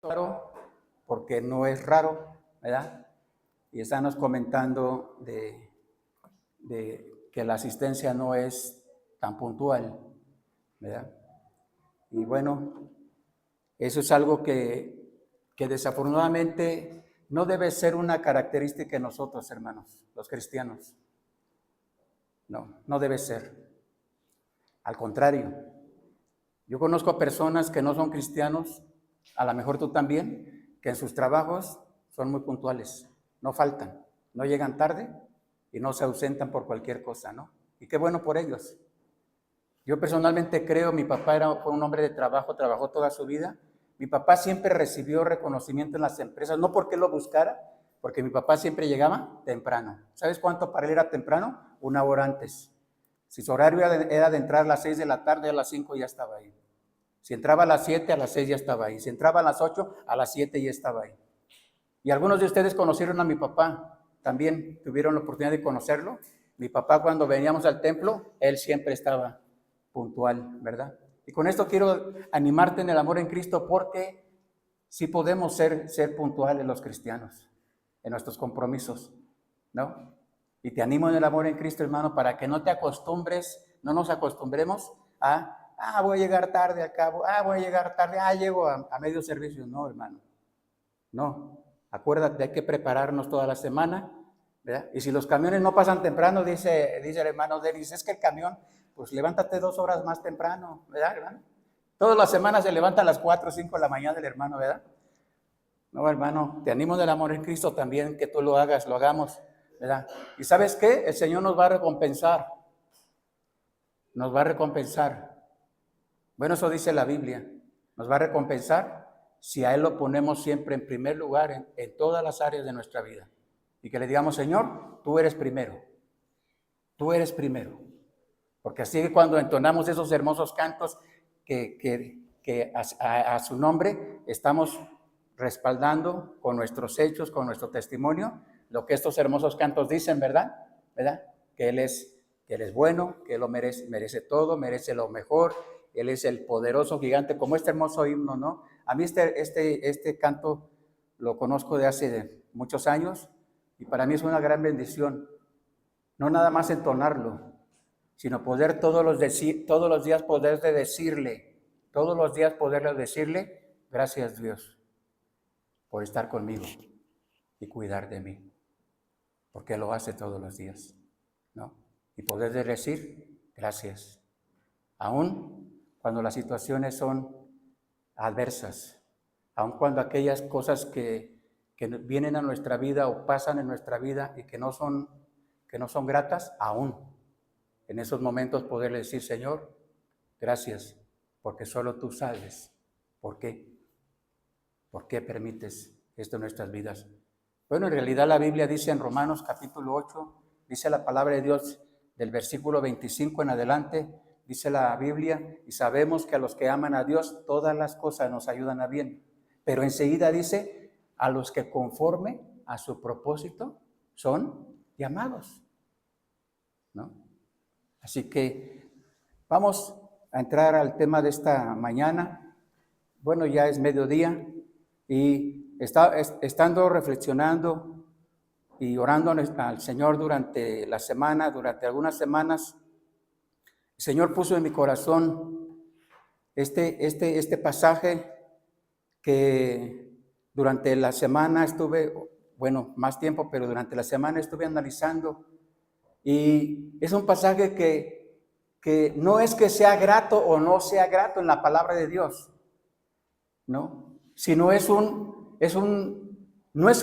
Raro, porque no es raro, ¿verdad? Y estamos comentando de que la asistencia no es tan puntual, ¿verdad? Y bueno, eso es algo que desafortunadamente no debe ser una característica de nosotros, hermanos, los cristianos. No debe ser. Al contrario, yo conozco personas que no son cristianos, a lo mejor tú también, que en sus trabajos son muy puntuales, no faltan, no llegan tarde y no se ausentan por cualquier cosa, ¿no? Y qué bueno por ellos. Yo personalmente creo, mi papá fue un hombre de trabajo, trabajó toda su vida. Mi papá siempre recibió reconocimiento en las empresas, no porque lo buscara, porque mi papá siempre llegaba temprano. ¿Sabes cuánto para él era temprano? 1 hora antes. Si su horario era de entrar a las 6 de la tarde, a las 5 ya estaba ahí. Si entraba a las 7, a las 6 ya estaba ahí. Si entraba a las 8, a las 7 ya estaba ahí. Y algunos de ustedes conocieron a mi papá, también tuvieron la oportunidad de conocerlo. Mi papá, cuando veníamos al templo, él siempre estaba puntual, ¿verdad? Y con esto quiero animarte en el amor en Cristo, porque sí podemos ser puntuales los cristianos en nuestros compromisos, ¿no? Y te animo en el amor en Cristo, hermano, para que no te acostumbres, no nos acostumbremos a voy a llegar tarde al cabo, voy a llegar tarde, llego a medio servicio. No, hermano, no. Acuérdate, hay que prepararnos toda la semana, ¿verdad? Y si los camiones no pasan temprano, dice el hermano Denis, es que el camión, pues levántate 2 horas más temprano, ¿verdad, hermano? Todas las semanas se levanta a las 4 o 5 de la mañana el hermano, ¿verdad? No, hermano, te animo del amor en Cristo también, que tú lo hagamos, ¿verdad? ¿Y sabes qué? El Señor nos va a recompensar. Nos va a recompensar. Bueno, eso dice la Biblia. Nos va a recompensar si a Él lo ponemos siempre en primer lugar en todas las áreas de nuestra vida. Y que le digamos, Señor, tú eres primero. Tú eres primero. Porque así que cuando entonamos esos hermosos cantos que a su nombre estamos respaldando con nuestros hechos, con nuestro testimonio, lo que estos hermosos cantos dicen, ¿verdad? Que Él es bueno, que Él lo merece todo, merece lo mejor. Él es el poderoso gigante, como este hermoso himno, ¿no? A mí este canto lo conozco de hace muchos años y para mí es una gran bendición. No nada más entonarlo, sino poder todos los días poderle decirle, gracias Dios por estar conmigo y cuidar de mí, porque lo hace todos los días, ¿no? Y poderle decir, gracias, aún cuando las situaciones son adversas, aun cuando aquellas cosas que vienen a nuestra vida o pasan en nuestra vida y que no son gratas, aún en esos momentos poderle decir, Señor, gracias, porque solo tú sabes por qué permites esto en nuestras vidas. Bueno, en realidad la Biblia dice en Romanos capítulo 8, dice la palabra de Dios del versículo 25 en adelante, dice la Biblia, y sabemos que a los que aman a Dios todas las cosas nos ayudan a bien. Pero enseguida dice, a los que conforme a su propósito son llamados, ¿no? Así que vamos a entrar al tema de esta mañana. Bueno, ya es mediodía y estando reflexionando y orando al Señor durante la semana, durante algunas semanas, el Señor puso en mi corazón este pasaje que durante la semana estuve, bueno, más tiempo, pero durante la semana estuve analizando. Y es un pasaje que no es que sea grato o no sea grato en la palabra de Dios, ¿no? Sino no es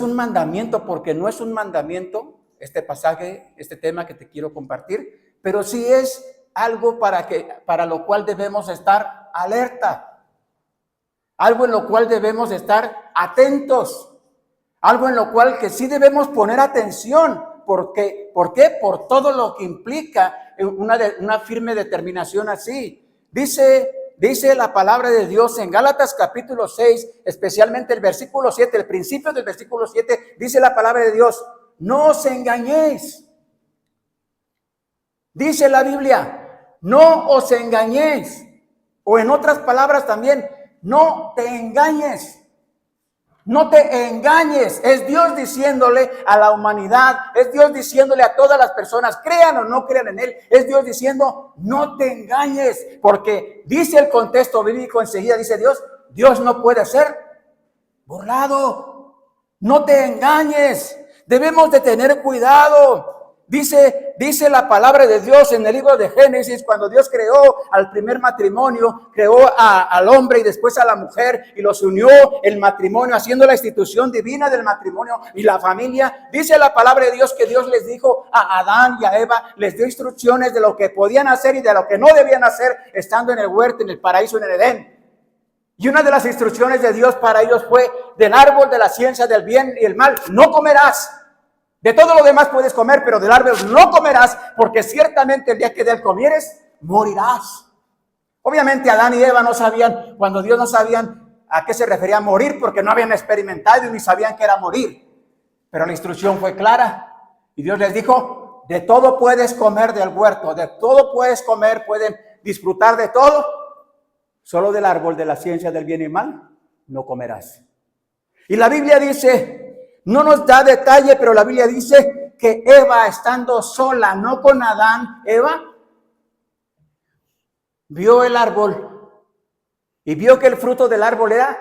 un mandamiento, porque no es un mandamiento este pasaje, este tema que te quiero compartir, pero sí es algo para lo cual debemos estar alerta, algo en lo cual debemos estar atentos, algo en lo cual que sí debemos poner atención. ¿Por qué? Por todo lo que implica una firme determinación así. Dice la palabra de Dios en Gálatas capítulo 6, especialmente el versículo 7, el principio del versículo 7, dice la palabra de Dios, no os engañéis. Dice la Biblia, no os engañéis. O en otras palabras también, no te engañes. No te engañes. Es Dios diciéndole a la humanidad, es Dios diciéndole a todas las personas, crean o no crean en Él, es Dios diciendo, no te engañes, porque dice el contexto bíblico enseguida, dice Dios no puede ser burlado. No te engañes. Debemos de tener cuidado. Dice la palabra de Dios en el libro de Génesis, cuando Dios creó al primer matrimonio, creó al hombre y después a la mujer y los unió el matrimonio, haciendo la institución divina del matrimonio y la familia. Dice la palabra de Dios que Dios les dijo a Adán y a Eva, les dio instrucciones de lo que podían hacer y de lo que no debían hacer estando en el huerto, en el paraíso, en el Edén. Y una de las instrucciones de Dios para ellos fue, del árbol de la ciencia del bien y el mal no comerás. De todo lo demás puedes comer, pero del árbol no comerás, porque ciertamente el día que de él comieres, morirás. Obviamente Adán y Eva no sabían, cuando Dios no sabían a qué se refería morir, porque no habían experimentado y ni sabían qué era morir. Pero la instrucción fue clara. Y Dios les dijo, de todo puedes comer del huerto, de todo puedes comer, pueden disfrutar de todo, solo del árbol de la ciencia del bien y mal no comerás. Y la Biblia dice, no nos da detalle, pero la Biblia dice que Eva, estando sola, no con Adán, Eva vio el árbol y vio que el fruto del árbol era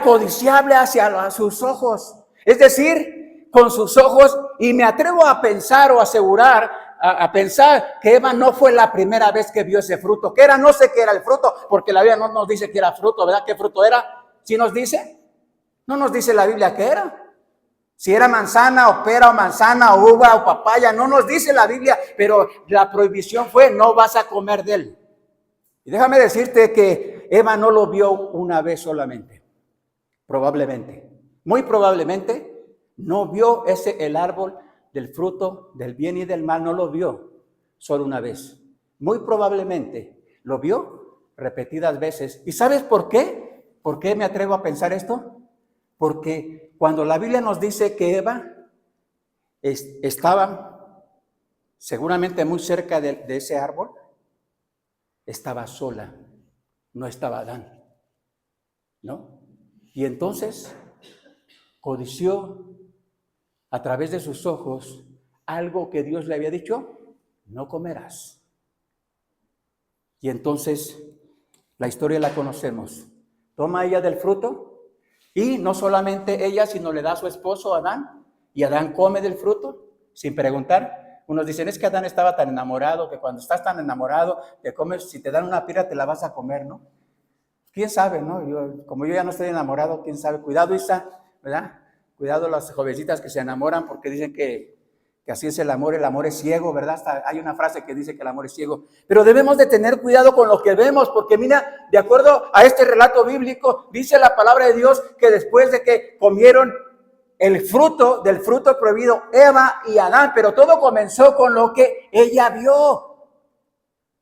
codiciable hacia sus ojos. Es decir, con sus ojos, y me atrevo a pensar o asegurar, a pensar que Eva no fue la primera vez que vio ese fruto. ¿Qué era? No sé qué era el fruto, porque la Biblia no nos dice que era fruto, ¿verdad? ¿Qué fruto era? ¿Sí nos dice? No nos dice la Biblia qué era. Si era manzana o pera o manzana o uva o papaya, no nos dice la Biblia, pero la prohibición fue, no vas a comer de él. Y déjame decirte que Eva no lo vio una vez solamente. Probablemente, muy probablemente, no vio el árbol del fruto del bien y del mal, no lo vio solo una vez. Muy probablemente lo vio repetidas veces. ¿Y sabes por qué? ¿Por qué me atrevo a pensar esto? Porque cuando la Biblia nos dice que Eva estaba seguramente muy cerca de ese árbol, estaba sola, no estaba Adán, ¿no? Y entonces codició a través de sus ojos algo que Dios le había dicho, no comerás. Y entonces la historia la conocemos. Toma ella del fruto y no solamente ella, sino le da a su esposo Adán, y Adán come del fruto sin preguntar. Unos dicen, es que Adán estaba tan enamorado que cuando estás tan enamorado te comes, si te dan una pira te la vas a comer, ¿no? ¿Quién sabe, no? Como yo ya no estoy enamorado, ¿quién sabe? Cuidado, Isa, ¿verdad? Cuidado las jovencitas que se enamoran porque dicen que así es el amor es ciego, ¿verdad? Hasta hay una frase que dice que el amor es ciego. Pero debemos de tener cuidado con lo que vemos, porque mira, de acuerdo a este relato bíblico, dice la palabra de Dios que después de que comieron del fruto prohibido, Eva y Adán, pero todo comenzó con lo que ella vio.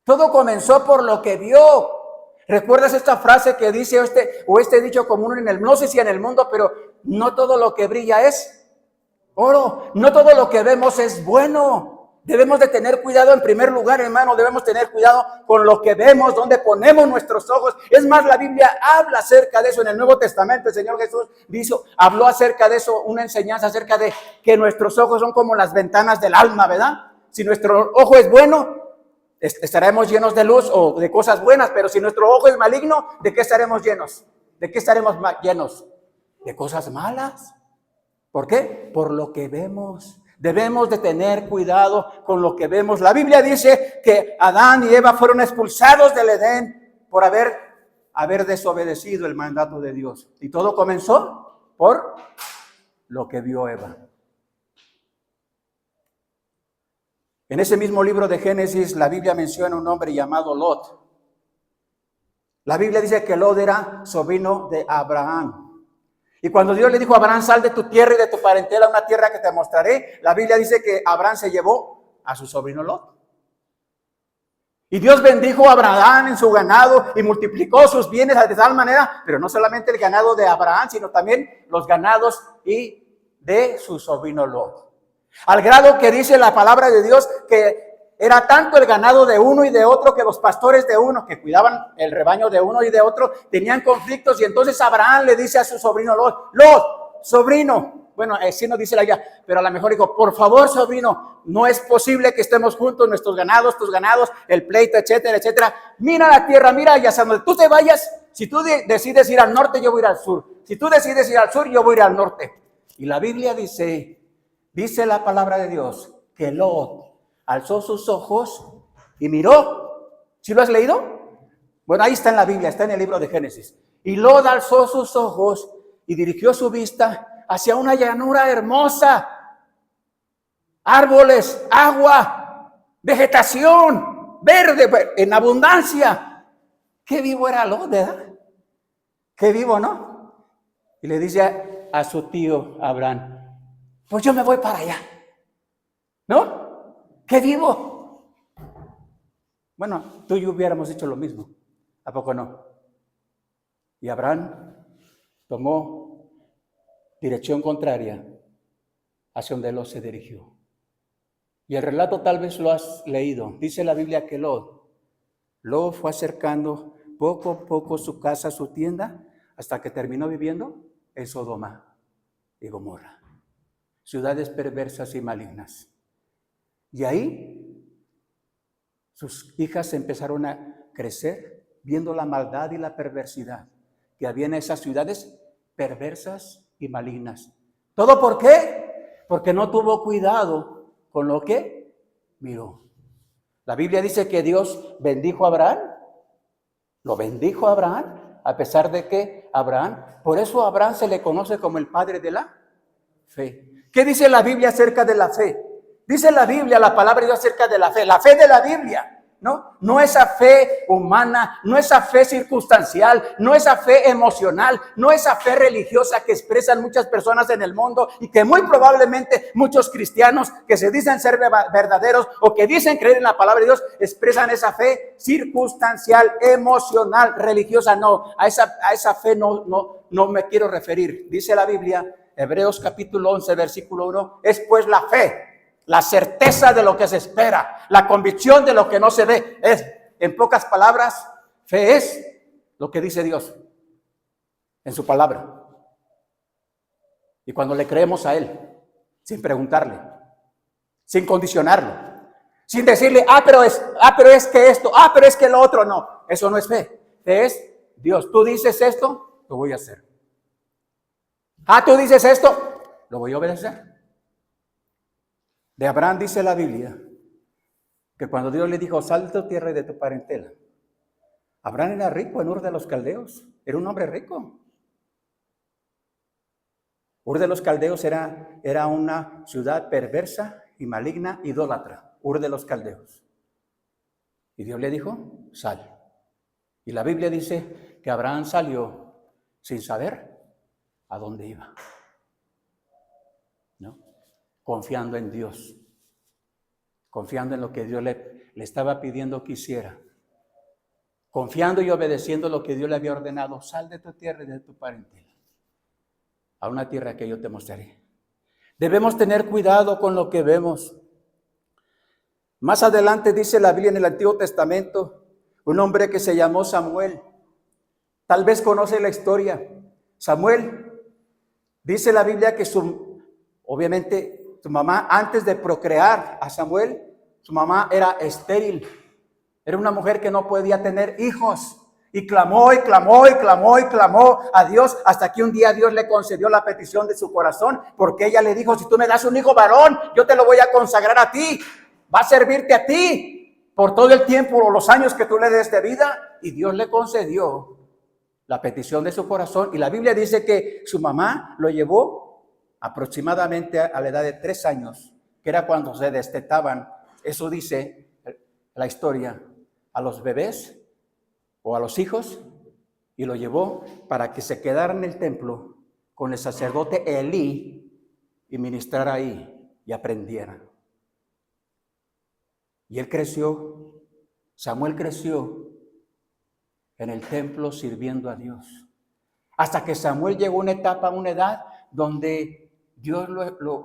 Todo comenzó por lo que vio. ¿Recuerdas esta frase que dice este dicho común en el, no sé si en el mundo, pero no todo lo que brilla es oro? No todo lo que vemos es bueno. Debemos de tener cuidado en primer lugar, hermano. Debemos tener cuidado con lo que vemos, donde ponemos nuestros ojos. Es más, la Biblia habla acerca de eso. En el Nuevo Testamento el Señor Jesús habló acerca de eso, una enseñanza acerca de que nuestros ojos son como las ventanas del alma, ¿verdad? Si nuestro ojo es bueno, estaremos llenos de luz o de cosas buenas, pero si nuestro ojo es maligno, ¿de qué estaremos llenos? ¿De qué estaremos llenos? De cosas malas. ¿Por qué? Por lo que vemos. Debemos de tener cuidado con lo que vemos. La Biblia dice que Adán y Eva fueron expulsados del Edén por haber desobedecido el mandato de Dios. Y todo comenzó por lo que vio Eva. En ese mismo libro de Génesis, la Biblia menciona un hombre llamado Lot. La Biblia dice que Lot era sobrino de Abraham. Y cuando Dios le dijo a Abraham, sal de tu tierra y de tu parentela a una tierra que te mostraré, la Biblia dice que Abraham se llevó a su sobrino Lot. Y Dios bendijo a Abraham en su ganado y multiplicó sus bienes de tal manera, pero no solamente el ganado de Abraham, sino también los ganados y de su sobrino Lot. Al grado que dice la palabra de Dios que Era tanto el ganado de uno y de otro que los pastores de uno, que cuidaban el rebaño de uno y de otro, tenían conflictos. Y entonces Abraham le dice a su sobrino Lot, sobrino, bueno, así no dice la guía, pero a lo mejor dijo, por favor, sobrino, no es posible que estemos juntos, nuestros ganados, tus ganados, el pleito, etcétera, etcétera. Mira la tierra, mira allá, donde tú te vayas. Si tú decides ir al norte, yo voy a ir al sur. Si tú decides ir al sur, yo voy a ir al norte. Y la Biblia dice la palabra de Dios, que Lot alzó sus ojos y miró. ¿Sí lo has leído? Bueno, ahí está en la Biblia, está en el libro de Génesis. Y Lot alzó sus ojos y dirigió su vista hacia una llanura hermosa. Árboles, agua, vegetación, verde, en abundancia. Qué vivo era Lot, ¿verdad? Qué vivo, ¿no? Y le dice a su tío Abraham, pues yo me voy para allá. ¿No? ¡Qué vivo! Bueno, tú y yo hubiéramos dicho lo mismo. ¿A poco no? Y Abraham tomó dirección contraria hacia donde Lot se dirigió. Y el relato tal vez lo has leído. Dice la Biblia que Lot fue acercando poco a poco su casa, su tienda, hasta que terminó viviendo en Sodoma y Gomorra. Ciudades perversas y malignas. Y ahí sus hijas empezaron a crecer viendo la maldad y la perversidad que había en esas ciudades perversas y malignas. ¿Todo por qué? Porque no tuvo cuidado con lo que miró. La Biblia dice que Dios bendijo a Abraham, lo bendijo a Abraham, a pesar de que por eso a Abraham se le conoce como el padre de la fe. ¿Qué dice la Biblia acerca de la fe? Dice la Biblia, la palabra de Dios acerca de la fe de la Biblia, ¿no? No esa fe humana, no esa fe circunstancial, no esa fe emocional, no esa fe religiosa que expresan muchas personas en el mundo y que muy probablemente muchos cristianos que se dicen ser verdaderos o que dicen creer en la palabra de Dios expresan esa fe circunstancial, emocional, religiosa. No, a esa fe no me quiero referir. Dice la Biblia, Hebreos capítulo 11, versículo 1, es pues la fe. La certeza de lo que se espera, la convicción de lo que no se ve. Es, en pocas palabras, fe es lo que dice Dios en su palabra. Y cuando le creemos a Él, sin preguntarle, sin condicionarlo, sin decirle, pero es que esto, pero es que lo otro, no. Eso no es fe. Fe es Dios. Tú dices esto, lo voy a hacer. Tú dices esto, lo voy a obedecer. De Abraham dice la Biblia que cuando Dios le dijo, sal de tu tierra y de tu parentela. Abraham era rico en Ur de los Caldeos, era un hombre rico. Ur de los Caldeos era una ciudad perversa y maligna, idólatra, Ur de los Caldeos. Y Dios le dijo, sal. Y la Biblia dice que Abraham salió sin saber a dónde iba. ¿No? Confiando en Dios, confiando en lo que Dios le estaba pidiendo que hiciera, confiando y obedeciendo lo que Dios le había ordenado. Sal de tu tierra y de tu parentela a una tierra que yo te mostraré. Debemos tener cuidado con lo que vemos. Más adelante dice la Biblia en el Antiguo Testamento, un hombre que se llamó Samuel. Tal vez conoce la historia. Samuel, dice la Biblia que obviamente su mamá, antes de procrear a Samuel, su mamá era estéril. Era una mujer que no podía tener hijos. Y clamó y clamó y clamó y clamó a Dios hasta que un día Dios le concedió la petición de su corazón, porque ella le dijo, si tú me das un hijo varón, yo te lo voy a consagrar a ti. Va a servirte a ti por todo el tiempo o los años que tú le des de vida. Y Dios le concedió la petición de su corazón. Y la Biblia dice que su mamá lo llevó aproximadamente a la edad de 3 años, que era cuando se destetaban, eso dice la historia, a los bebés o a los hijos, y lo llevó para que se quedara en el templo con el sacerdote Elí y ministrara ahí y aprendiera. Y él creció, Samuel creció en el templo sirviendo a Dios, hasta que Samuel llegó a una etapa, a una edad donde Dios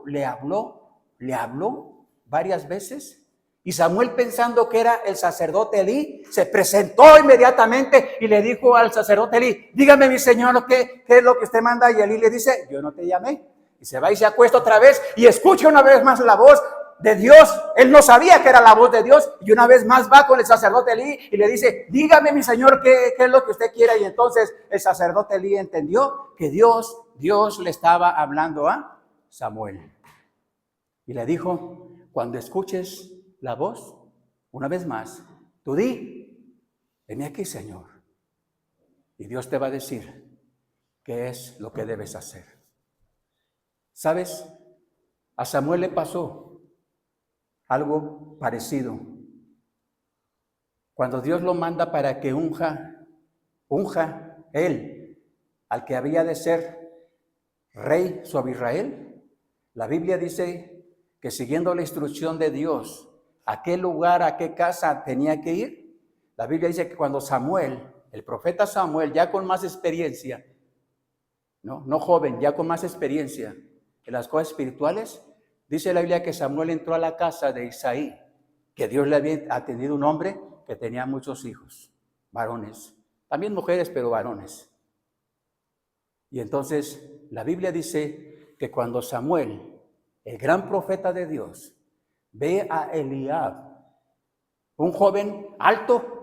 le habló varias veces Y Samuel, pensando que era el sacerdote Elí, se presentó inmediatamente y le dijo al sacerdote Elí: dígame, mi señor, ¿qué es lo que usted manda? Y Elí le dice: yo no te llamé. Y se va y se acuesta otra vez y escucha una vez más la voz de Dios. Él no sabía que era la voz de Dios, y una vez más va con el sacerdote Elí y le dice: dígame, mi señor, ¿qué es lo que usted quiera? Y entonces el sacerdote Elí entendió que Dios le estaba hablando a Samuel. Y le dijo: cuando escuches la voz, una vez más, tú di: heme aquí, Señor. Y Dios te va a decir qué es lo que debes hacer. ¿Sabes? A Samuel le pasó algo parecido. Cuando Dios lo manda para que unja él al que había de ser rey sobre Israel, la Biblia dice que siguiendo la instrucción de Dios, a qué lugar, a qué casa tenía que ir. La Biblia dice que cuando Samuel, el profeta Samuel, ya con más experiencia, no joven, ya con más experiencia en las cosas espirituales, dice la Biblia que Samuel entró a la casa de Isaí, que Dios le había atendido un hombre que tenía muchos hijos, varones, también mujeres, pero varones. Y entonces la Biblia dice que cuando Samuel, el gran profeta de Dios, ve a Eliab, un joven alto,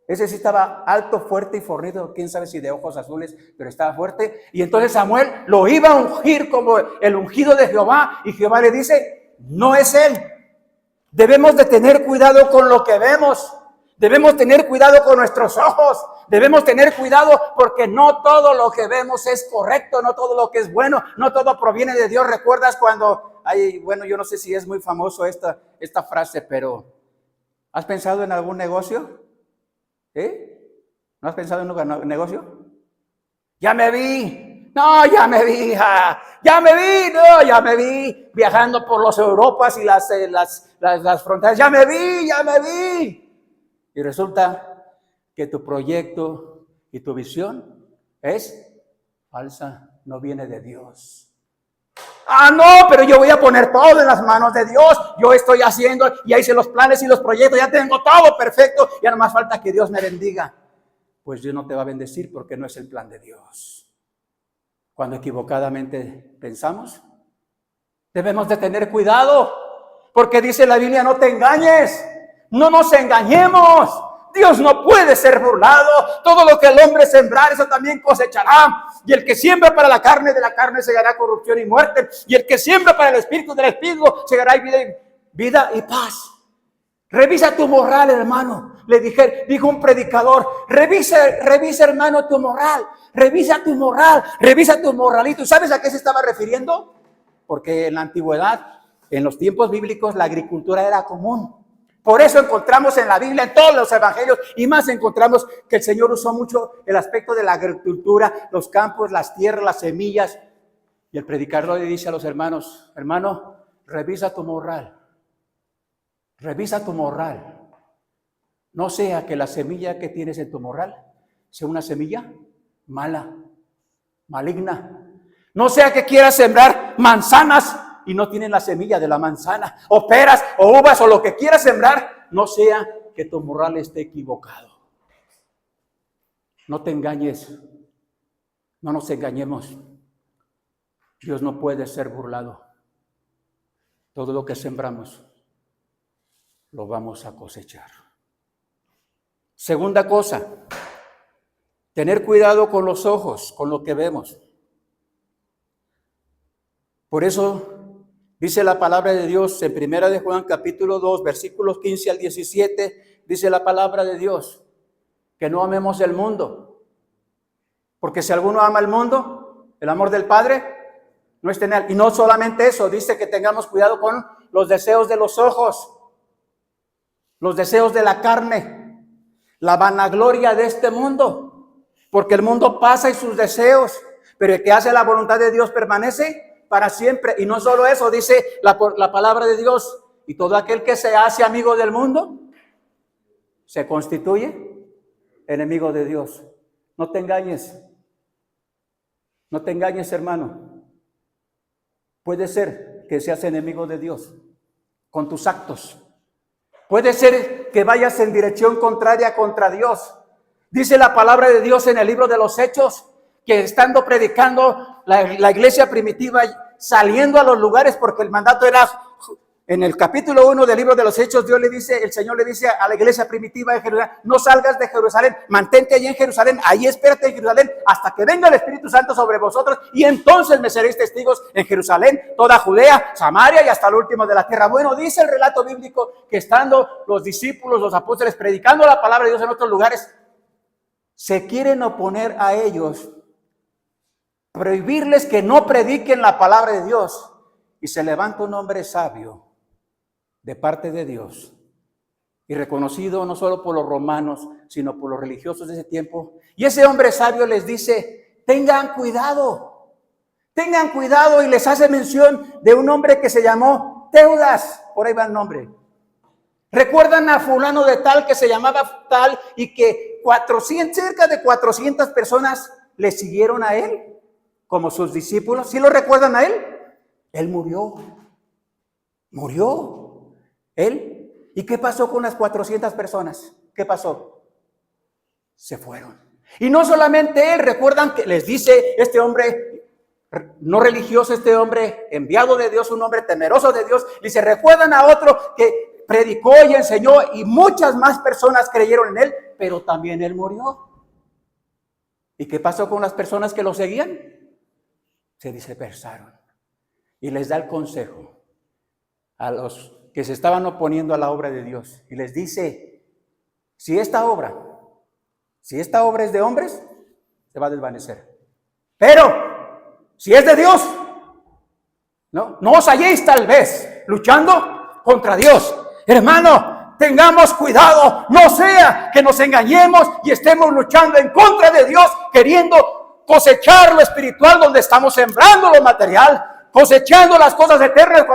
ese sí estaba alto, fuerte y fornido, quién sabe si de ojos azules, pero estaba fuerte. Y entonces Samuel lo iba a ungir como el ungido de Jehová, y Jehová le dice: no es él. Debemos de tener cuidado con lo que vemos. Debemos tener cuidado con nuestros ojos. Debemos tener cuidado porque no todo lo que vemos es correcto, no todo lo que es bueno, no todo proviene de Dios. ¿Recuerdas cuando yo no sé si es muy famoso esta frase, pero ¿has pensado en algún negocio? ¿No has pensado en un negocio? Ya me vi. No, ya me vi, hija. Ya me vi, no, ya me vi viajando por las Europas y las fronteras. Ya me vi. Y resulta que tu proyecto y tu visión es falsa, no viene de Dios. No, pero yo voy a poner todo en las manos de Dios. Yo estoy haciendo, ya hice los planes y los proyectos, ya tengo todo perfecto. Ya no más falta que Dios me bendiga. Pues Dios no te va a bendecir porque no es el plan de Dios. Cuando equivocadamente pensamos, debemos de tener cuidado, porque dice la Biblia: no te engañes, no nos engañemos. Dios no puede ser burlado. Todo lo que el hombre sembrar, eso también cosechará. Y el que siembra para la carne, de la carne segará corrupción y muerte. Y el que siembra para el espíritu, del espíritu segará vida y paz. Revisa tu moral, hermano. Dijo un predicador: revisa, hermano, tu moral. Revisa tu moral, revisa tu moralito. ¿Sabes a qué se estaba refiriendo? Porque en la antigüedad, en los tiempos bíblicos, la agricultura era común. Por eso encontramos en la Biblia, en todos los evangelios, y más encontramos que el Señor usó mucho el aspecto de la agricultura, los campos, las tierras, las semillas. Y el predicador le dice a los hermanos: hermano, revisa tu moral. Revisa tu moral. No sea que la semilla que tienes en tu moral sea una semilla mala, maligna. No sea que quieras sembrar manzanas y no tienen la semilla de la manzana, o peras, o uvas, o lo que quieras sembrar. No sea que tu moral esté equivocado. No te engañes. No nos engañemos. Dios no puede ser burlado. Todo lo que sembramos lo vamos a cosechar. Segunda cosa, tener cuidado con los ojos, con lo que vemos. Por eso dice la palabra de Dios en 1 de Juan capítulo 2, versículos 15 al 17, dice la palabra de Dios que no amemos el mundo, porque si alguno ama el mundo, el amor del Padre no está en él. Y no solamente eso, dice que tengamos cuidado con los deseos de los ojos, los deseos de la carne, la vanagloria de este mundo, porque el mundo pasa y sus deseos, pero el que hace la voluntad de Dios permanece para siempre. Y no solo eso, dice la palabra de Dios: y todo aquel que se hace amigo del mundo se constituye enemigo de Dios. No te engañes, no te engañes, hermano. Puede ser que seas enemigo de Dios con tus actos, Puede ser que vayas en dirección contraria contra Dios. Dice la palabra de Dios en el libro de los Hechos, que estando predicando la iglesia primitiva, saliendo a los lugares, porque el mandato era, en el capítulo 1 del libro de los Hechos, el Señor le dice a la iglesia primitiva de Jerusalén: no salgas de Jerusalén, mantente allí en Jerusalén, ahí espérate en Jerusalén hasta que venga el Espíritu Santo sobre vosotros, y entonces me seréis testigos en Jerusalén, toda Judea, Samaria y hasta el último de la tierra. Bueno, dice el relato bíblico que estando los discípulos, los apóstoles, predicando la palabra de Dios en otros lugares, se quieren oponer a ellos, prohibirles que no prediquen la palabra de Dios, y se levanta un hombre sabio de parte de Dios y reconocido no solo por los romanos, sino por los religiosos de ese tiempo. Y ese hombre sabio les dice: tengan cuidado, y les hace mención de un hombre que se llamó Teudas. Por ahí va el nombre. ¿Recuerdan a fulano de tal que se llamaba tal y que cerca de 400 personas le siguieron a él como sus discípulos? ¿Sí lo recuerdan a él? Él murió. Él. ¿Y qué pasó con las 400 personas? ¿Qué pasó? Se fueron. Y no solamente él, recuerdan que les dice este hombre no religioso, este hombre enviado de Dios, un hombre temeroso de Dios, dice: recuerdan a otro que predicó y enseñó y muchas más personas creyeron en él, pero también él murió. ¿Y qué pasó con las personas que lo seguían? Se dispersaron. Y les da el consejo a los que se estaban oponiendo a la obra de Dios, y les dice: si esta obra es de hombres, se va a desvanecer, pero si es de Dios, no os halléis tal vez luchando contra Dios. Hermano, tengamos cuidado, no sea que nos engañemos y estemos luchando en contra de Dios, queriendo cosechar lo espiritual donde estamos sembrando lo material, cosechando las cosas eternas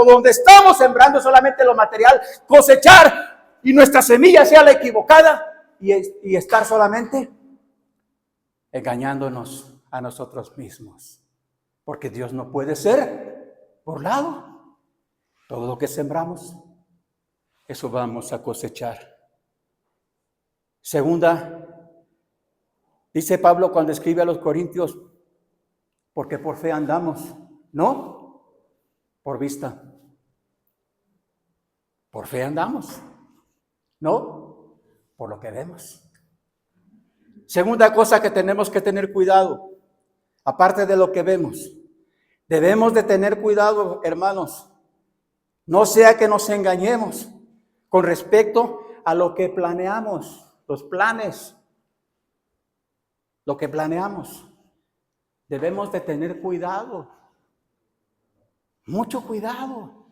donde estamos sembrando solamente lo material, cosechar y nuestra semilla sea la equivocada y estar solamente engañándonos a nosotros mismos, porque Dios no puede ser burlado. Todo lo que sembramos, eso vamos a cosechar. Segunda, dice Pablo cuando escribe a los Corintios: porque por fe andamos, no por vista. Por fe andamos, no por lo que vemos. Segunda cosa que tenemos que tener cuidado, aparte de lo que vemos, debemos de tener cuidado, hermanos, no sea que nos engañemos con respecto a lo que planeamos, los planes, lo que planeamos. Debemos de tener cuidado, mucho cuidado.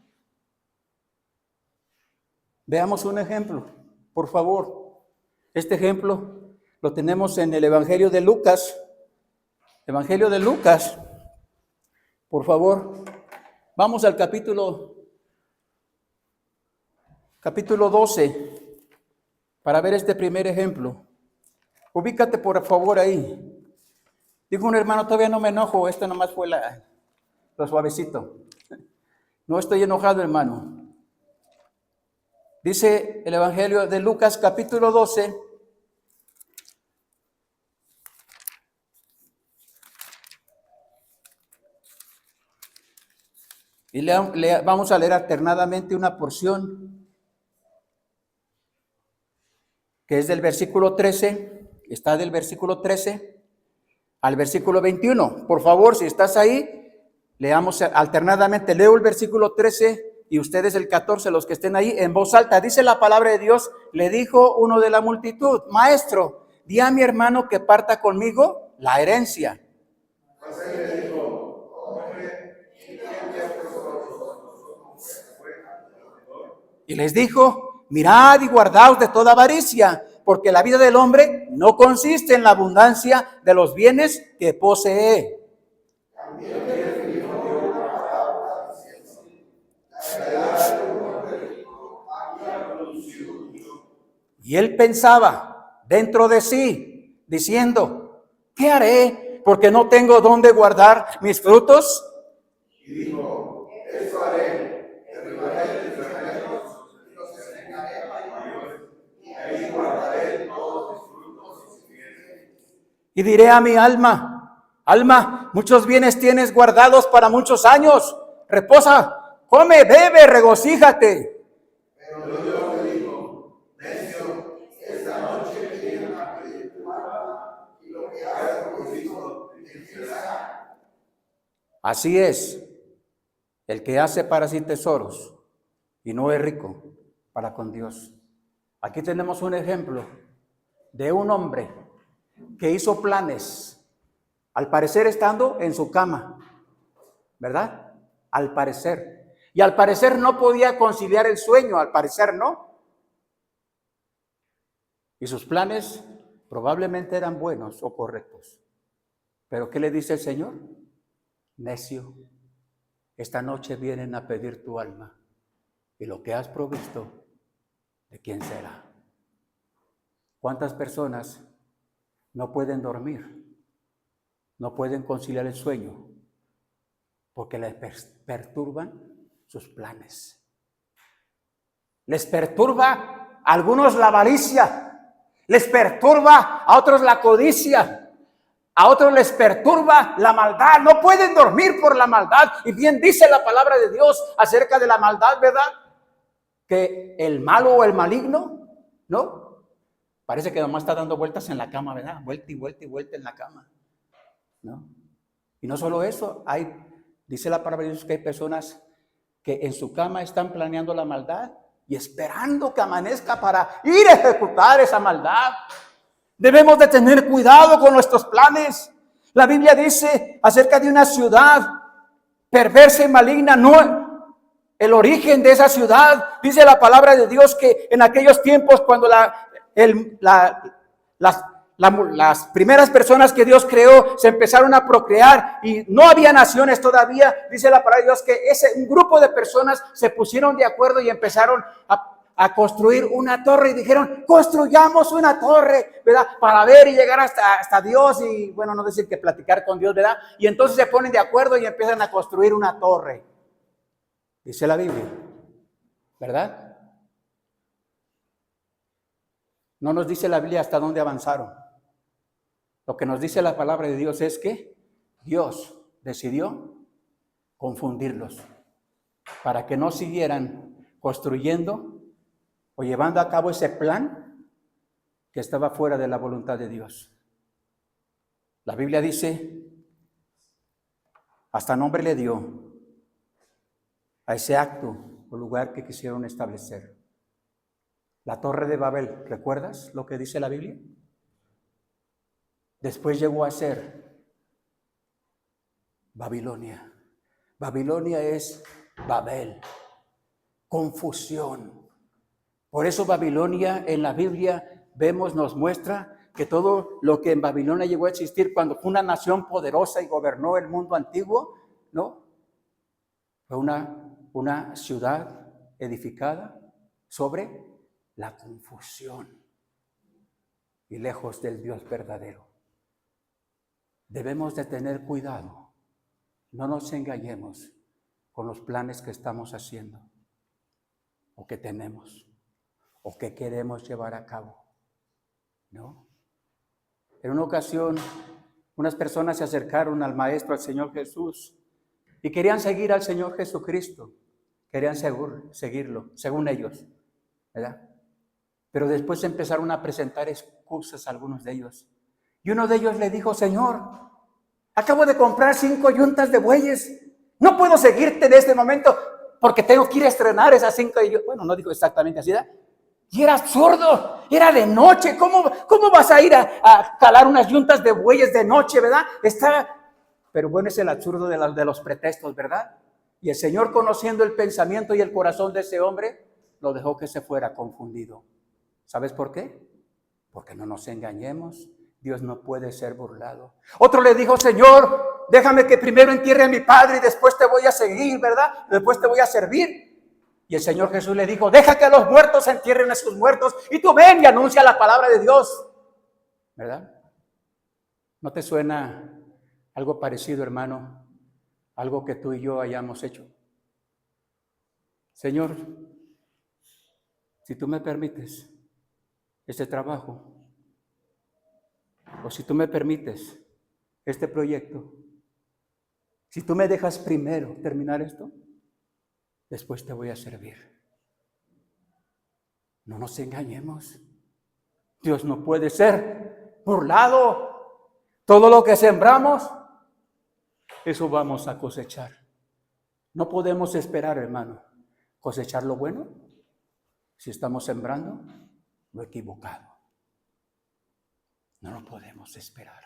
Veamos un ejemplo, por favor. Este ejemplo lo tenemos en el Evangelio de Lucas. Evangelio de Lucas, por favor. Vamos al capítulo 12 para ver este primer ejemplo. Ubícate por favor ahí. Dijo un hermano: todavía no me enojo, esto nomás fue lo suavecito. No estoy enojado, hermano. Dice el Evangelio de Lucas, capítulo 12. Y vamos a leer alternadamente una porción que es del versículo 13, está del versículo 13 al versículo 21. Por favor, si estás ahí, leamos alternadamente. Leo el versículo 13 y ustedes el 14, los que estén ahí, en voz alta. Dice la palabra de Dios: le dijo uno de la multitud: maestro, di a mi hermano que parta conmigo la herencia. Y les dijo: mirad y guardaos de toda avaricia, porque la vida del hombre no consiste en la abundancia de los bienes que posee. Y él pensaba dentro de sí, diciendo: ¿qué haré? Porque no tengo dónde guardar mis frutos. Y dijo: esto haré, derribaré mis graneros, los engañaré Y diré a mi alma, alma, muchos bienes tienes guardados para muchos años. Reposa, come, bebe, regocíjate. Pero Dios le dijo, necio, esta noche vienen a pedir tu alma y lo que has provisto te quedará. Así es, el que hace para sí tesoros y no es rico para con Dios. Aquí tenemos un ejemplo de un hombre que hizo planes, al parecer estando en su cama, ¿verdad? Al parecer. Y al parecer no podía conciliar el sueño, al parecer no. Y sus planes probablemente eran buenos o correctos. Pero ¿qué le dice el Señor? Necio, esta noche vienen a pedir tu alma y lo que has provisto, ¿de quién será? ¿Cuántas personas no pueden dormir? No pueden conciliar el sueño porque les perturban sus planes. Les perturba a algunos la avaricia, les perturba a otros la codicia, a otros les perturba la maldad. No pueden dormir por la maldad. Y bien dice la palabra de Dios acerca de la maldad, ¿verdad? Que el malo o el maligno, ¿no? Parece que nomás está dando vueltas en la cama, ¿verdad? Vuelta y vuelta y vuelta en la cama, ¿no? Y no solo eso, dice la palabra de Dios que hay personas que en su cama están planeando la maldad y esperando que amanezca para ir a ejecutar esa maldad. Debemos de tener cuidado con nuestros planes. La Biblia dice acerca de una ciudad perversa y maligna, no el origen de esa ciudad. Dice la palabra de Dios que en aquellos tiempos cuando las primeras personas que Dios creó se empezaron a procrear y no había naciones todavía, dice la palabra de Dios que un grupo de personas se pusieron de acuerdo y empezaron a construir una torre y dijeron, construyamos una torre, ¿verdad? Para ver y llegar hasta Dios y, bueno, no decir que platicar con Dios, ¿verdad? Y entonces se ponen de acuerdo y empiezan a construir una torre. Dice la Biblia, ¿verdad? No nos dice la Biblia hasta dónde avanzaron. Lo que nos dice la palabra de Dios es que Dios decidió confundirlos para que no siguieran construyendo o llevando a cabo ese plan que estaba fuera de la voluntad de Dios. La Biblia dice, hasta nombre le dio a ese acto o lugar que quisieron establecer. La Torre de Babel, ¿recuerdas lo que dice la Biblia? Después llegó a ser Babilonia. Babilonia es Babel, confusión. Por eso Babilonia en la Biblia nos muestra que todo lo que en Babilonia llegó a existir cuando fue una nación poderosa y gobernó el mundo antiguo, ¿no? Fue una ciudad edificada sobre la confusión y lejos del Dios verdadero. Debemos de tener cuidado, no nos engañemos con los planes que estamos haciendo o que tenemos o que queremos llevar a cabo, ¿no? En una ocasión, unas personas se acercaron al Maestro, al Señor Jesús, y querían seguir al Señor Jesucristo, querían seguirlo, según ellos, ¿verdad? Pero después empezaron a presentar excusas a algunos de ellos. Y uno de ellos le dijo, Señor, acabo de comprar 5 yuntas de bueyes. No puedo seguirte en este momento porque tengo que ir a estrenar esas 5. Bueno, no dijo exactamente así, ¿verdad? Y era absurdo, era de noche. ¿Cómo vas a ir a calar unas yuntas de bueyes de noche, verdad? Pero bueno, es el absurdo de los pretextos, ¿verdad? Y el Señor, conociendo el pensamiento y el corazón de ese hombre, lo dejó que se fuera confundido. ¿Sabes por qué? Porque no nos engañemos. Dios no puede ser burlado. Otro le dijo, Señor, déjame que primero entierre a mi padre y después te voy a seguir, ¿verdad? Después te voy a servir. Y el Señor Jesús le dijo, deja que los muertos entierren a sus muertos y tú ven y anuncia la palabra de Dios. ¿Verdad? ¿No te suena algo parecido, hermano? Algo que tú y yo hayamos hecho. Señor, si tú me permites este trabajo, o si tú me permites este proyecto, si tú me dejas primero terminar esto, después te voy a servir. No nos engañemos. Dios no puede ser burlado. Todo lo que sembramos, eso vamos a cosechar. No podemos esperar, hermano, cosechar lo bueno si estamos sembrando lo equivocado. No lo podemos esperar.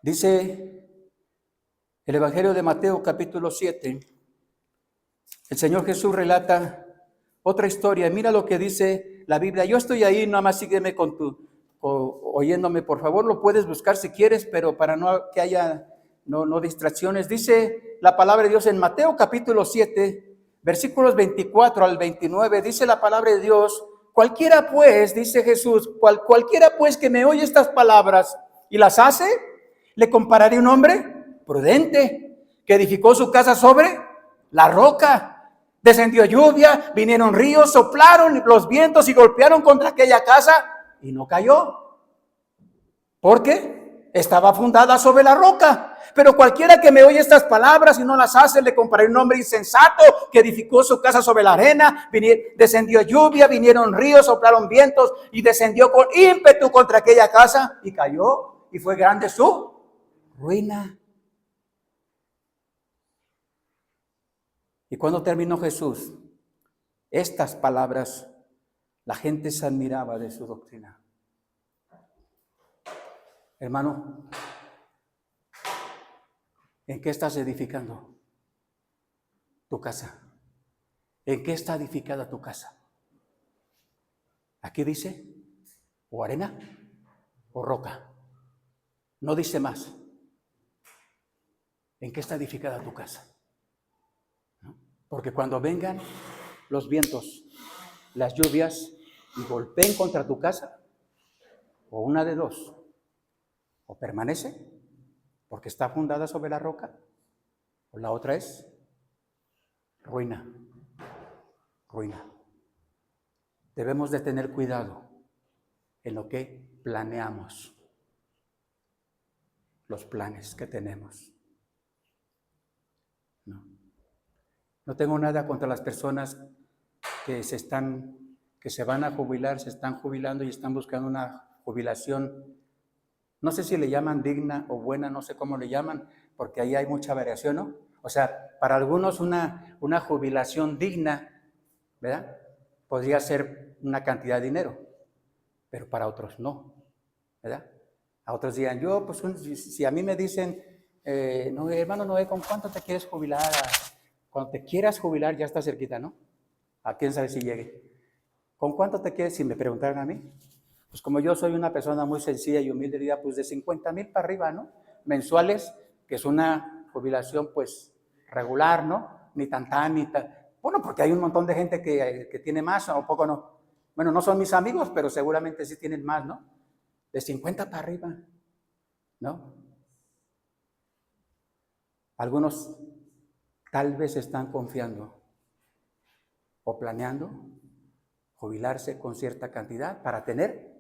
Dice el Evangelio de Mateo capítulo 7, el Señor Jesús relata otra historia. Mira lo que dice la Biblia. Yo estoy ahí, nada más sígueme oyéndome, por favor. Lo puedes buscar si quieres, pero para no que haya no distracciones. Dice la palabra de Dios en Mateo capítulo 7, versículos 24 al 29. Dice la palabra de Dios: cualquiera pues, dice Jesús, cualquiera pues que me oye estas palabras y las hace, le compararé a un hombre prudente que edificó su casa sobre la roca. Descendió lluvia, vinieron ríos, soplaron los vientos y golpearon contra aquella casa y no cayó, porque estaba fundada sobre la roca. Pero cualquiera que me oye estas palabras y no las hace, le compararé a un hombre insensato que edificó su casa sobre la arena. Descendió lluvia, vinieron ríos, soplaron vientos y descendió con ímpetu contra aquella casa y cayó, y fue grande su ruina. Y cuando terminó Jesús estas palabras, la gente se admiraba de su doctrina. Hermano, ¿en qué estás edificando tu casa? ¿En qué está edificada tu casa? Aquí dice, o arena o roca. No dice más. ¿En qué está edificada tu casa? Porque cuando vengan los vientos, las lluvias y golpeen contra tu casa, o una de dos, o permanece porque está fundada sobre la roca, o la otra es ruina. Debemos de tener cuidado en lo que planeamos, los planes que tenemos. No tengo nada contra las personas que se van a jubilar, se están jubilando y están buscando una jubilación. No sé si le llaman digna o buena, no sé cómo le llaman, porque ahí hay mucha variación, ¿no? O sea, para algunos una jubilación digna, ¿verdad? Podría ser una cantidad de dinero, pero para otros no, ¿verdad? A otros dirían, yo, pues, si a mí me dicen, no, hermano Noé, ¿con cuánto te quieres jubilar? Cuando te quieras jubilar ya está cerquita, ¿no? A quién sabe si llegue. ¿Con cuánto te quieres? Si me preguntaran a mí, pues como yo soy una persona muy sencilla y humilde, diría pues de 50,000 para arriba, ¿no? Mensuales, que es una jubilación pues regular, ¿no? Ni tan. Bueno, porque hay un montón de gente que tiene más o poco no. Bueno, no son mis amigos, pero seguramente sí tienen más, ¿no? De 50 para arriba, ¿no? Algunos tal vez están confiando o planeando jubilarse con cierta cantidad para tener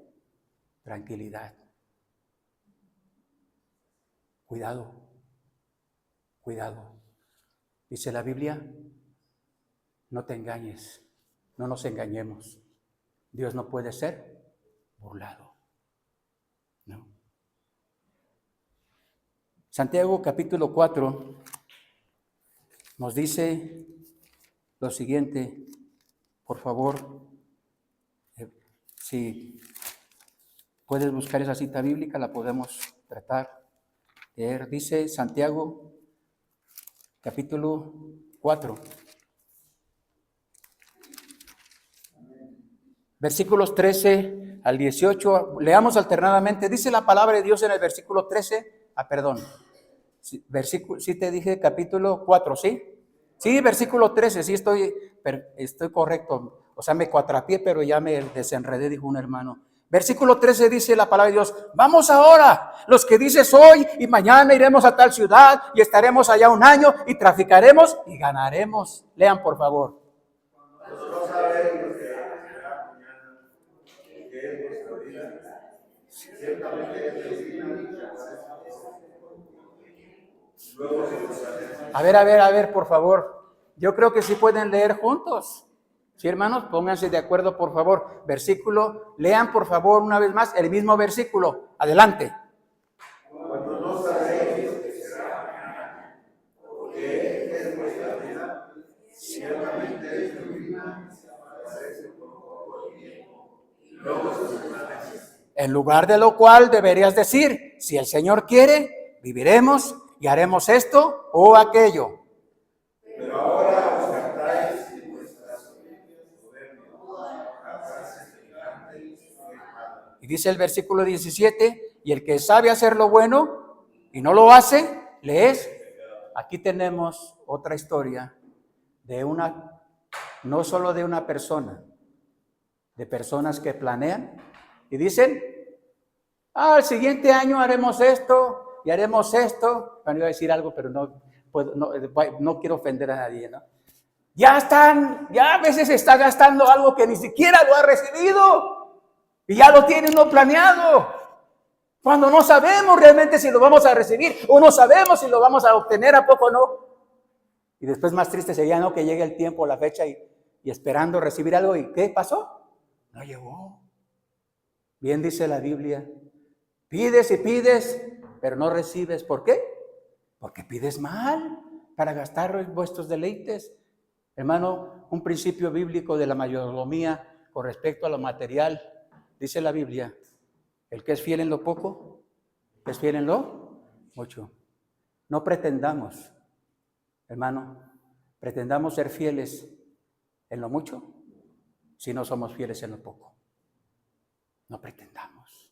tranquilidad. Cuidado. Dice la Biblia, no te engañes, no nos engañemos. Dios no puede ser burlado. No. Santiago capítulo 4 nos dice lo siguiente, por favor, si puedes buscar esa cita bíblica, la podemos tratar, leer. Dice Santiago, capítulo 4, versículos 13 al 18, leamos alternadamente. Dice la palabra de Dios en el versículo 13, sí te dije capítulo 4, ¿sí? Sí, versículo 13, sí estoy correcto. O sea, me cuatrapié, pero ya me desenredé, dijo un hermano. Versículo 13 dice la palabra de Dios, vamos ahora, los que dices hoy y mañana iremos a tal ciudad y estaremos allá un año y traficaremos y ganaremos. Lean, por favor. Ciertamente es divina. A ver, por favor. Yo creo que sí pueden leer juntos. Sí, hermanos, pónganse de acuerdo, por favor. Versículo, lean por favor una vez más el mismo versículo. Adelante. Cuando no sabéis que será mañana, porque es vuestra vida, ciertamente es divina, se aparece por poco tiempo, y luego se desvanece. En lugar de lo cual deberías decir, si el Señor quiere, viviremos y haremos esto o aquello. Pero ahora os cantáis en vuestras soberbias, Y dice el versículo 17, y el que sabe hacer lo bueno y no lo hace, le es. Aquí tenemos otra historia de no solo de una persona, de personas que planean y dicen, el siguiente año haremos esto y haremos esto. Bueno, iba a decir algo, pero no quiero ofender a nadie, ¿no? Ya a veces se está gastando algo que ni siquiera lo ha recibido. Y ya lo tiene uno planeado. Cuando no sabemos realmente si lo vamos a recibir o no sabemos si lo vamos a obtener, ¿a poco no? Y después más triste sería, ¿no? Que llegue el tiempo, la fecha y esperando recibir algo. ¿Y qué pasó? No llegó. Bien dice la Biblia. Pides y pides, pero no recibes. ¿Por qué? Porque pides mal para gastar vuestros deleites. Hermano, un principio bíblico de la mayordomía con respecto a lo material. Dice la Biblia, el que es fiel en lo poco, es fiel en lo mucho. No pretendamos, hermano, pretendamos ser fieles en lo mucho si no somos fieles en lo poco. No pretendamos,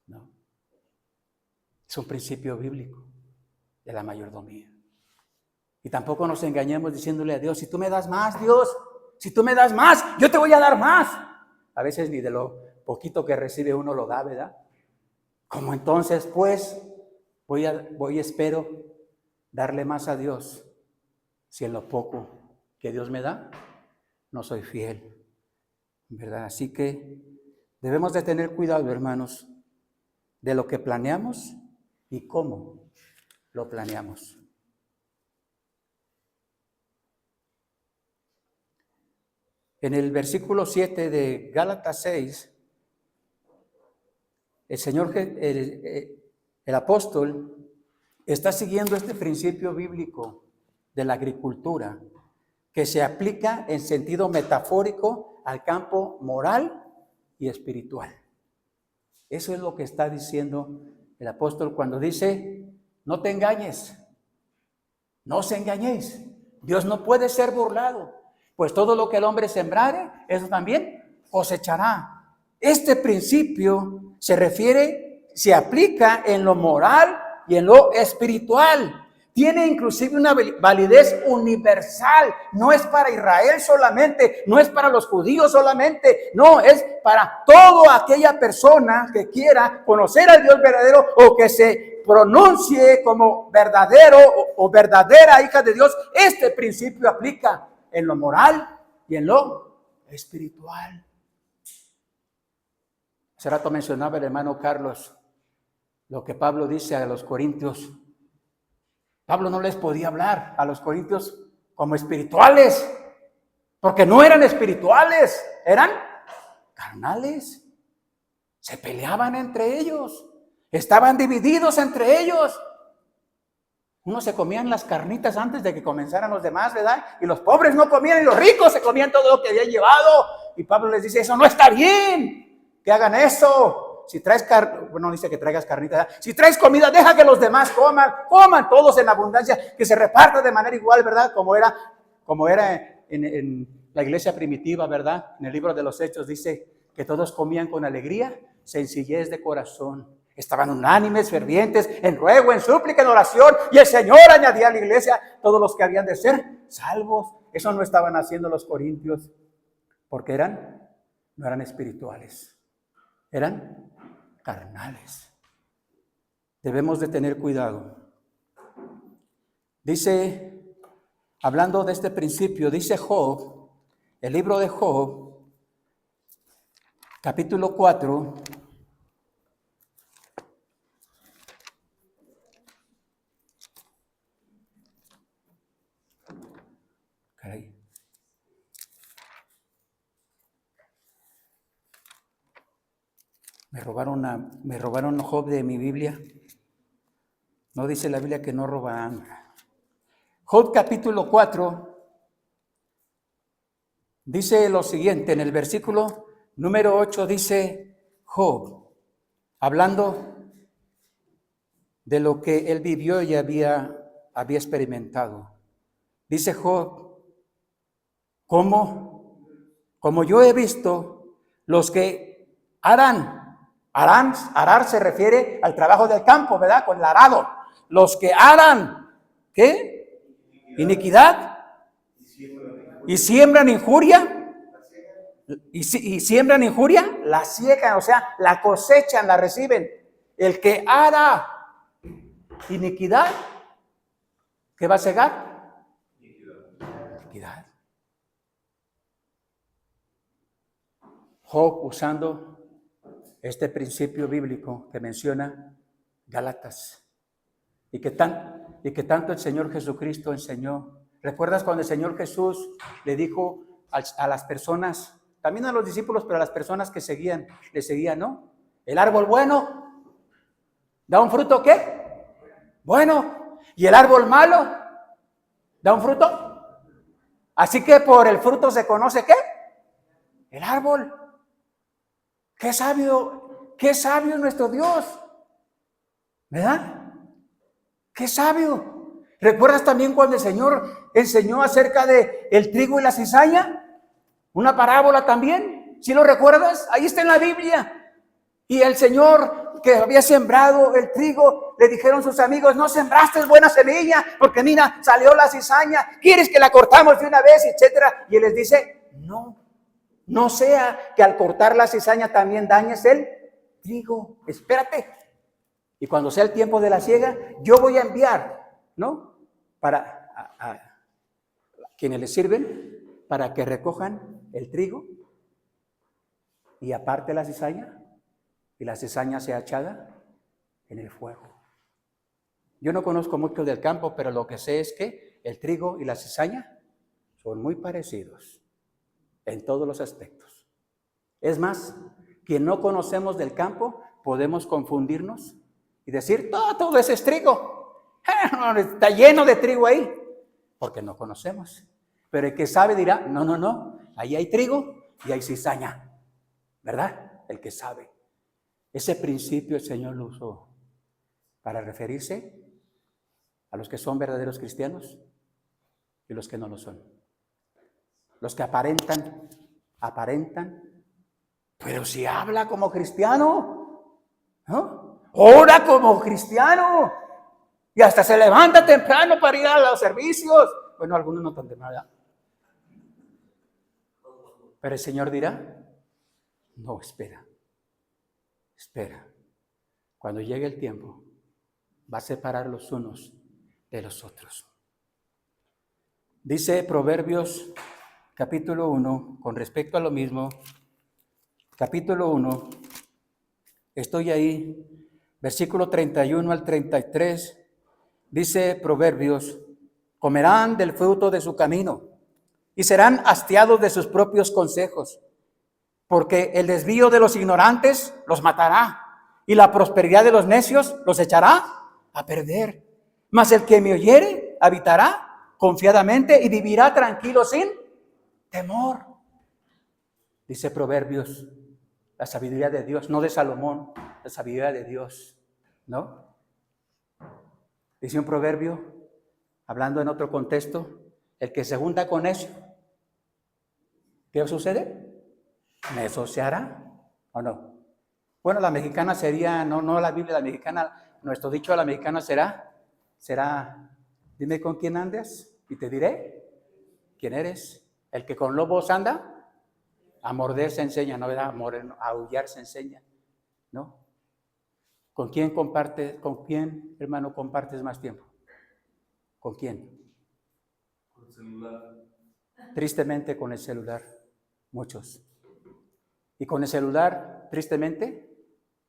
¿no? Es un principio bíblico de la mayordomía. Y tampoco nos engañemos diciéndole a Dios, si tú me das más, Dios, si tú me das más, yo te voy a dar más. A veces ni de lo poquito que recibe uno lo da, ¿verdad? Como entonces, pues, espero darle más a Dios si en lo poco que Dios me da no soy fiel, ¿verdad? Así que debemos de tener cuidado, hermanos, de lo que planeamos y cómo lo planeamos. En el versículo 7 de Gálatas 6, el apóstol está siguiendo este principio bíblico de la agricultura que se aplica en sentido metafórico al campo moral y espiritual. Eso es lo que está diciendo el apóstol cuando dice, no te engañes, no os engañéis, Dios no puede ser burlado, pues todo lo que el hombre sembrare, eso también cosechará. Este principio se aplica en lo moral y en lo espiritual. Tiene inclusive una validez universal. No es para Israel solamente, no es para los judíos solamente, no, es para toda aquella persona que quiera conocer al Dios verdadero o que se pronuncie como verdadero o verdadera hija de Dios. Este principio aplica en lo moral y en lo espiritual. Hace rato mencionaba el hermano Carlos lo que Pablo dice a los corintios. Pablo no les podía hablar a los corintios como espirituales, porque no eran espirituales, eran carnales. Se peleaban entre ellos, estaban divididos entre ellos. Unos se comían las carnitas antes de que comenzaran los demás, ¿verdad? Y los pobres no comían y los ricos se comían todo lo que habían llevado. Y Pablo les dice, eso no está bien, que hagan eso. Si traes no dice que traigas carnitas, ¿verdad? Si traes comida, deja que los demás coman todos en abundancia, que se reparta de manera igual, ¿verdad? Como era en la iglesia primitiva, ¿verdad? En el libro de los Hechos dice que todos comían con alegría, sencillez de corazón. Estaban unánimes, fervientes, en ruego, en súplica, en oración, y el Señor añadía a la iglesia todos los que habían de ser salvos. Eso no estaban haciendo los corintios, porque no eran espirituales, eran carnales. Debemos de tener cuidado. Dice, hablando de este principio, dice Job, el libro de Job, capítulo 4, Me robaron Job de mi Biblia. No dice la Biblia que no robarán. Job capítulo 4 dice lo siguiente, en el versículo número 8 dice Job, hablando de lo que él vivió y había experimentado. Dice Job, como yo he visto los que arar se refiere al trabajo del campo, ¿verdad? Con el arado. Los que aran, ¿qué? Iniquidad. Y siembran injuria. Y siembran injuria, la siegan, o sea, la cosechan, la reciben. El que ara iniquidad, ¿qué va a cegar? Iniquidad. Job, usando este principio bíblico que menciona Gálatas, y que tanto el Señor Jesucristo enseñó. ¿Recuerdas cuando el Señor Jesús le dijo a las personas, también a los discípulos, pero a las personas que le seguían, ¿no? El árbol bueno da un fruto, ¿qué? Bueno. ¿Y el árbol malo da un fruto? Así que por el fruto se conoce, ¿qué? El árbol. Qué sabio es nuestro Dios, ¿verdad? Qué sabio. ¿Recuerdas también cuando el Señor enseñó acerca de el trigo y la cizaña? Una parábola también, ¿sí lo recuerdas? Ahí está en la Biblia. Y el Señor que había sembrado el trigo, le dijeron sus amigos, no sembraste buena semilla, porque mira, salió la cizaña, ¿quieres que la cortamos de una vez, etcétera? Y Él les dice, no sea que al cortar la cizaña también dañes el trigo, espérate. Y cuando sea el tiempo de la siega, yo voy a enviar, ¿no? Para a quienes les sirven, para que recojan el trigo y aparte la cizaña, y la cizaña sea echada en el fuego. Yo no conozco mucho del campo, pero lo que sé es que el trigo y la cizaña son muy parecidos en todos los aspectos. Es más, quien no conocemos del campo, podemos confundirnos y decir, todo ese es trigo. Está lleno de trigo ahí, porque no conocemos. Pero el que sabe dirá, no, ahí hay trigo y hay cizaña, ¿verdad? El que sabe. Ese principio el Señor lo usó para referirse a los que son verdaderos cristianos y los que no lo son. Los que aparentan, pero si habla como cristiano, ¿no? Ora como cristiano y hasta se levanta temprano para ir a los servicios. Bueno, algunos no tan temprano, ¿verdad? Pero el Señor dirá, no, espera. Cuando llegue el tiempo, va a separar los unos de los otros. Dice Proverbios capítulo 1, con respecto a lo mismo, capítulo 1, estoy ahí, versículo 31 al 33, dice Proverbios, comerán del fruto de su camino y serán hastiados de sus propios consejos, porque el desvío de los ignorantes los matará y la prosperidad de los necios los echará a perder. Mas el que me oyere habitará confiadamente y vivirá tranquilo sin temor. Dice Proverbios, la sabiduría de Dios, no de Salomón, la sabiduría de Dios, ¿no? Dice un proverbio, hablando en otro contexto, el que se junta con necio, ¿qué sucede? ¿Necio se hará o no? Bueno, la mexicana sería, no la Biblia, la mexicana, nuestro dicho a la mexicana será, dime con quién andas y te diré quién eres. El que con lobos anda, a morder se enseña, ¿no? A aullar se enseña, ¿no? ¿Con quién, hermano, compartes más tiempo? ¿Con quién? Con el celular. Tristemente con el celular, muchos. Y con el celular, tristemente,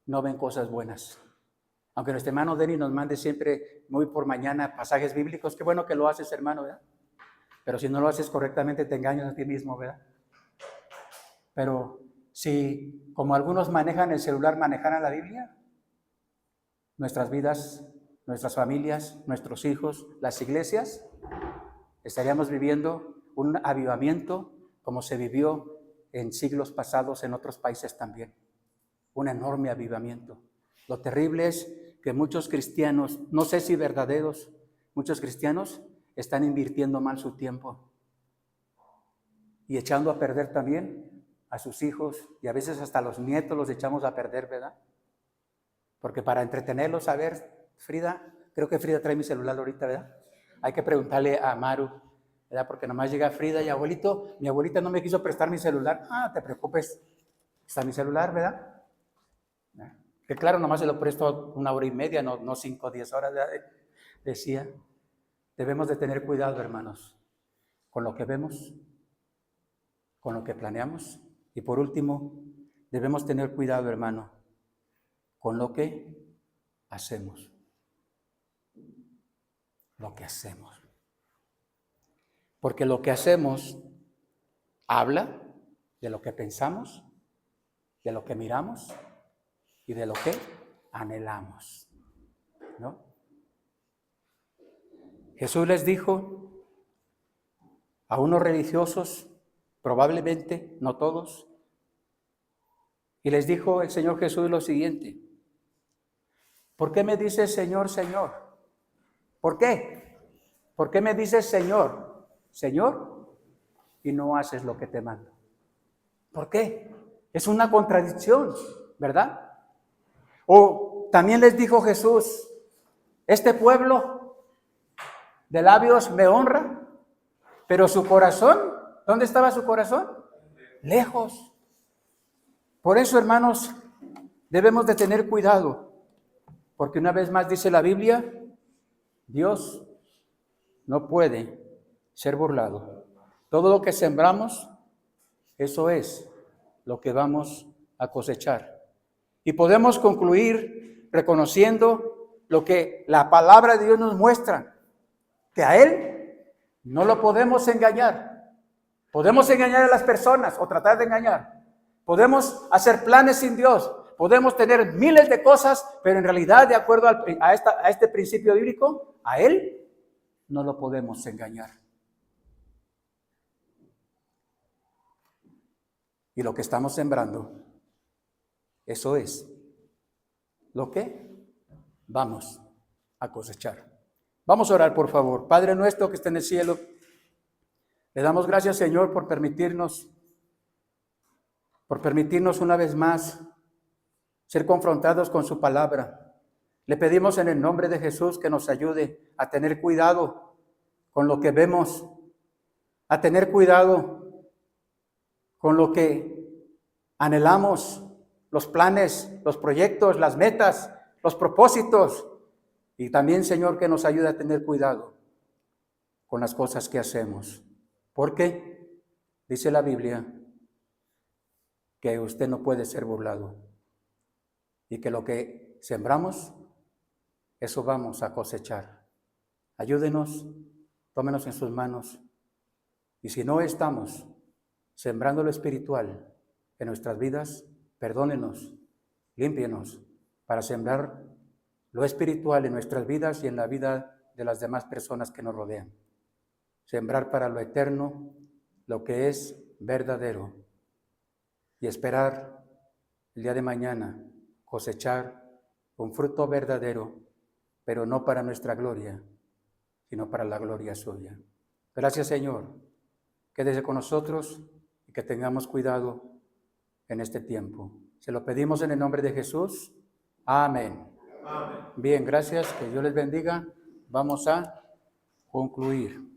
no ven cosas buenas. Aunque nuestro hermano Denis nos mande siempre, muy por mañana, pasajes bíblicos, qué bueno que lo haces, hermano, ¿verdad? Pero si no lo haces correctamente, te engañas a ti mismo, ¿verdad? Pero Si, como algunos manejan el celular, manejaran la Biblia, nuestras vidas, nuestras familias, nuestros hijos, las iglesias, estaríamos viviendo un avivamiento como se vivió en siglos pasados en otros países también. Un enorme avivamiento. Lo terrible es que muchos cristianos, no sé si verdaderos, muchos cristianos están invirtiendo mal su tiempo y echando a perder también a sus hijos, y a veces hasta los nietos los echamos a perder, ¿verdad? Porque para entretenerlos, a ver, Frida, creo que Frida trae mi celular ahorita, ¿verdad? Hay que preguntarle a Maru, ¿verdad? Porque nomás llega Frida y abuelito, mi abuelita no me quiso prestar mi celular. Ah, te preocupes, está mi celular, ¿verdad? Que claro, nomás se lo presto 1 hora y media, no 5 o 10 horas, ¿verdad? Decía, debemos de tener cuidado, hermanos, con lo que vemos, con lo que planeamos. Y por último, debemos tener cuidado, hermano, con lo que hacemos. Lo que hacemos. Porque lo que hacemos habla de lo que pensamos, de lo que miramos y de lo que anhelamos, ¿no? Jesús les dijo a unos religiosos, probablemente, no todos, y les dijo el Señor Jesús lo siguiente: ¿por qué me dices Señor, Señor? ¿Por qué? ¿Por qué me dices Señor, Señor, y no haces lo que te mando? ¿Por qué? Es una contradicción, ¿verdad? O también les dijo Jesús: este pueblo de labios me honra, pero su corazón, ¿dónde estaba su corazón? Lejos. Por eso, hermanos, debemos de tener cuidado, porque una vez más dice la Biblia, Dios no puede ser burlado. Todo lo que sembramos, eso es lo que vamos a cosechar. Y podemos concluir reconociendo lo que la palabra de Dios nos muestra, que a Él no lo podemos engañar. Podemos engañar a las personas o tratar de engañar. Podemos hacer planes sin Dios. Podemos tener miles de cosas, pero en realidad, de acuerdo a este principio bíblico, a Él no lo podemos engañar. Y lo que estamos sembrando, eso es lo que vamos a cosechar. Vamos a orar, por favor. Padre nuestro que está en el cielo, le damos gracias, Señor, por permitirnos una vez más ser confrontados con su palabra. Le pedimos en el nombre de Jesús que nos ayude a tener cuidado con lo que vemos, a tener cuidado con lo que anhelamos, los planes, los proyectos, las metas, los propósitos. Y también, Señor, que nos ayude a tener cuidado con las cosas que hacemos. Porque dice la Biblia que usted no puede ser burlado y que lo que sembramos, eso vamos a cosechar. Ayúdenos, tómenos en sus manos. Y si no estamos sembrando lo espiritual en nuestras vidas, perdónenos, límpienos para sembrar lo espiritual en nuestras vidas y en la vida de las demás personas que nos rodean. Sembrar para lo eterno lo que es verdadero y esperar el día de mañana cosechar un fruto verdadero, pero no para nuestra gloria, sino para la gloria suya. Gracias, Señor. Quédese con nosotros y que tengamos cuidado en este tiempo. Se lo pedimos en el nombre de Jesús. Amén. Amén. Bien, gracias. Que Dios les bendiga. Vamos a concluir.